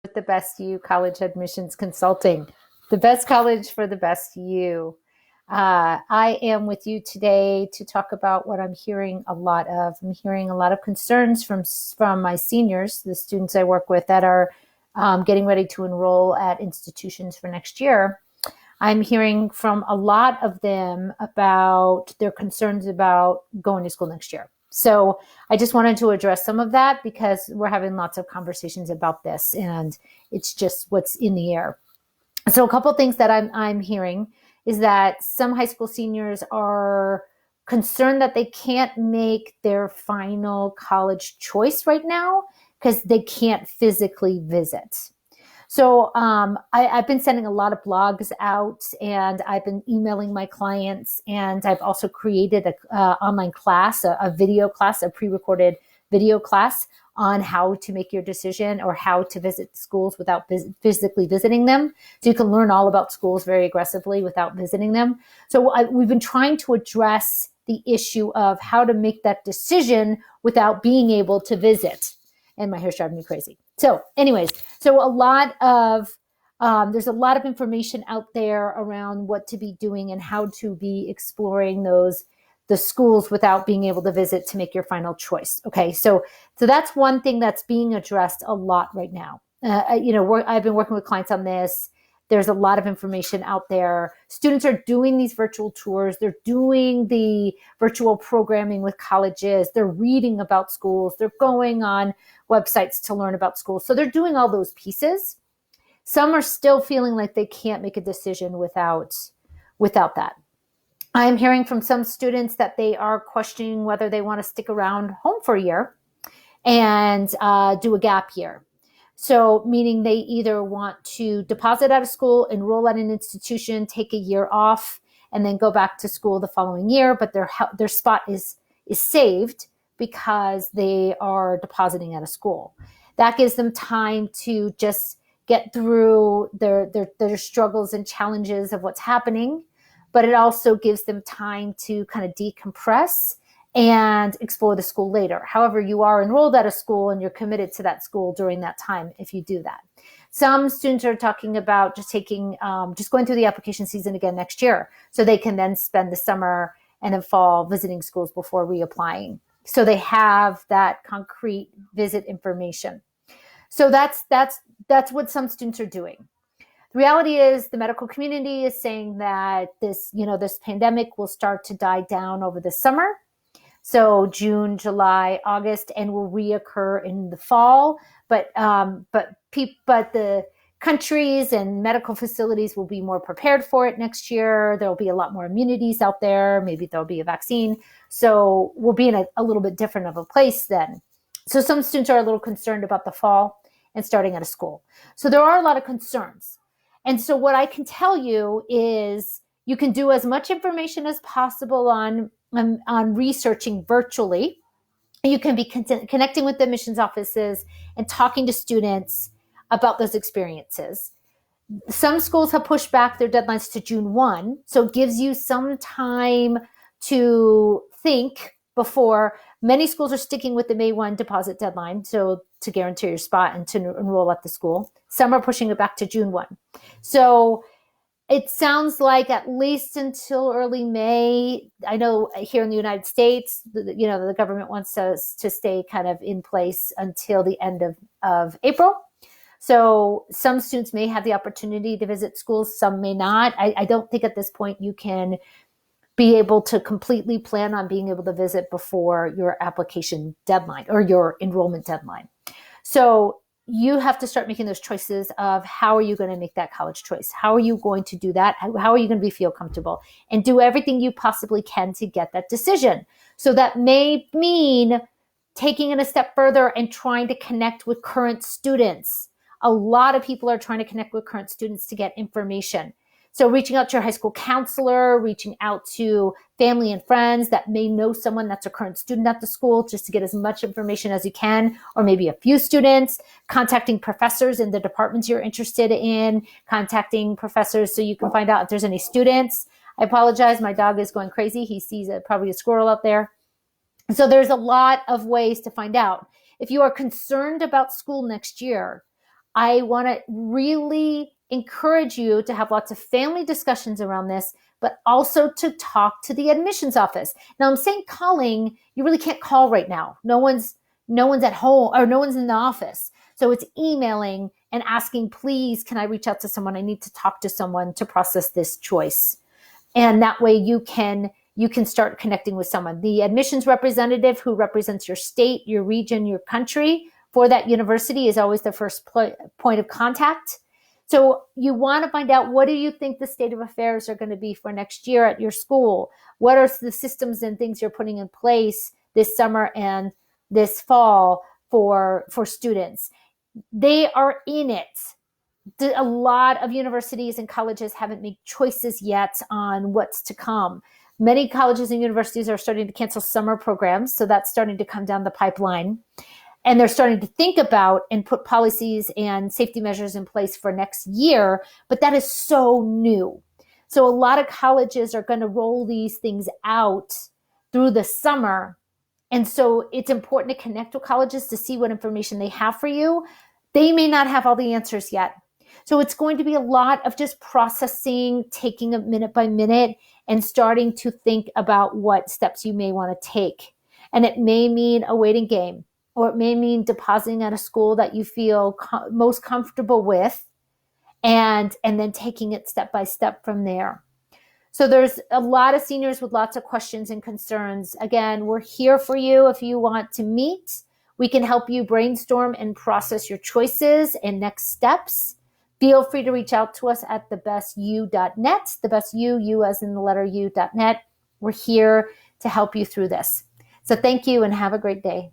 with the Best You College Admissions Consulting, the best college for the best you. I am with you today to talk about what I'm hearing a lot of. I'm hearing a lot of concerns from my seniors, the students I work with that are getting ready to enroll at institutions for next year. I'm hearing from a lot of them about their concerns about going to school next year. So I just wanted to address some of that because we're having lots of conversations about this and it's just what's in the air. So a couple of things that I'm hearing is that some high school seniors are concerned that they can't make their final college choice right now because they can't physically visit. So I've been sending a lot of blogs out, and I've been emailing my clients, and I've also created a online class, a video class, a pre-recorded video class on how to make your decision or how to visit schools without physically visiting them. So you can learn all about schools very aggressively without visiting them. So we've been trying to address the issue of how to make that decision without being able to visit. And my hair's driving me crazy. So anyways, there's a lot of information out there around what to be doing and how to be exploring the schools without being able to visit to make your final choice. Okay, so that's one thing that's being addressed a lot right now. I've been working with clients on this. There's a lot of information out there. Students are doing these virtual tours. They're doing the virtual programming with colleges. They're reading about schools. They're going on websites to learn about schools. So they're doing all those pieces. Some are still feeling like they can't make a decision without that. I'm hearing from some students that they are questioning whether they want to stick around home for a year and do a gap year. So meaning they either want to deposit out of school, enroll at an institution, take a year off, and then go back to school the following year, but their spot is saved because they are depositing out of school. That gives them time to just get through their struggles and challenges of what's happening, but it also gives them time to kind of decompress and explore the school later. However, you are enrolled at a school and you're committed to that school during that time if you do that. Some students are talking about just going through the application season again next year so they can then spend the summer and the fall visiting schools before reapplying. So they have that concrete visit information. So that's what some students are doing. The reality is the medical community is saying that this pandemic will start to die down over the summer. So June, July, August, and will reoccur in the fall. But the countries and medical facilities will be more prepared for it next year. There'll be a lot more immunities out there. Maybe there'll be a vaccine. So we'll be in a little bit different of a place then. So some students are a little concerned about the fall and starting out of school. So there are a lot of concerns. And so what I can tell you is you can do as much information as possible on researching virtually. You can be connecting with the admissions offices and talking to students about those experiences. Some schools have pushed back their deadlines to June 1, so it gives you some time to think before. Many schools are sticking with the May 1 deposit deadline, so to guarantee your spot and to enroll at the school. Some are pushing it back to June 1. So it sounds like at least until early May. I know here in the United States, the government wants us to stay kind of in place until the end of April. So some students may have the opportunity to visit schools, some may not. I don't think at this point you can be able to completely plan on being able to visit before your application deadline or your enrollment deadline. So you have to start making those choices of how are you going to make that college choice? How are you going to do that? How are you going to feel comfortable? And do everything you possibly can to get that decision. So that may mean taking it a step further and trying to connect with current students. A lot of people are trying to connect with current students to get information. So reaching out to your high school counselor, reaching out to family and friends that may know someone that's a current student at the school just to get as much information as you can, or maybe a few students, contacting professors in the departments you're interested in, contacting professors so you can find out if there's any students. I apologize, my dog is going crazy. He sees probably a squirrel out there. So there's a lot of ways to find out. If you are concerned about school next year, I want to really encourage you to have lots of family discussions around this, but also to talk to the admissions office. Now, I'm saying calling, you really can't call right now. No one's at home, or no one's in the office. So it's emailing and asking, please, can I reach out to someone? I need to talk to someone to process this choice. And that way you can start connecting with someone. The admissions representative who represents your state, your region, your country for that university is always the first point of contact. So you want to find out, what do you think the state of affairs are going to be for next year at your school? What are the systems and things you're putting in place this summer and this fall for students? They are in it. A lot of universities and colleges haven't made choices yet on what's to come. Many colleges and universities are starting to cancel summer programs, so that's starting to come down the pipeline. And they're starting to think about and put policies and safety measures in place for next year, but that is so new. So a lot of colleges are going to roll these things out through the summer. And so it's important to connect with colleges to see what information they have for you. They may not have all the answers yet. So it's going to be a lot of just processing, taking it minute by minute, and starting to think about what steps you may want to take. And it may mean a waiting game, or it may mean depositing at a school that you feel most comfortable with, and then taking it step by step from there. So there's a lot of seniors with lots of questions and concerns. Again, we're here for you if you want to meet. We can help you brainstorm and process your choices and next steps. Feel free to reach out to us at thebestyou.net, the best you as in the letter U.net. We're here to help you through this. So thank you and have a great day.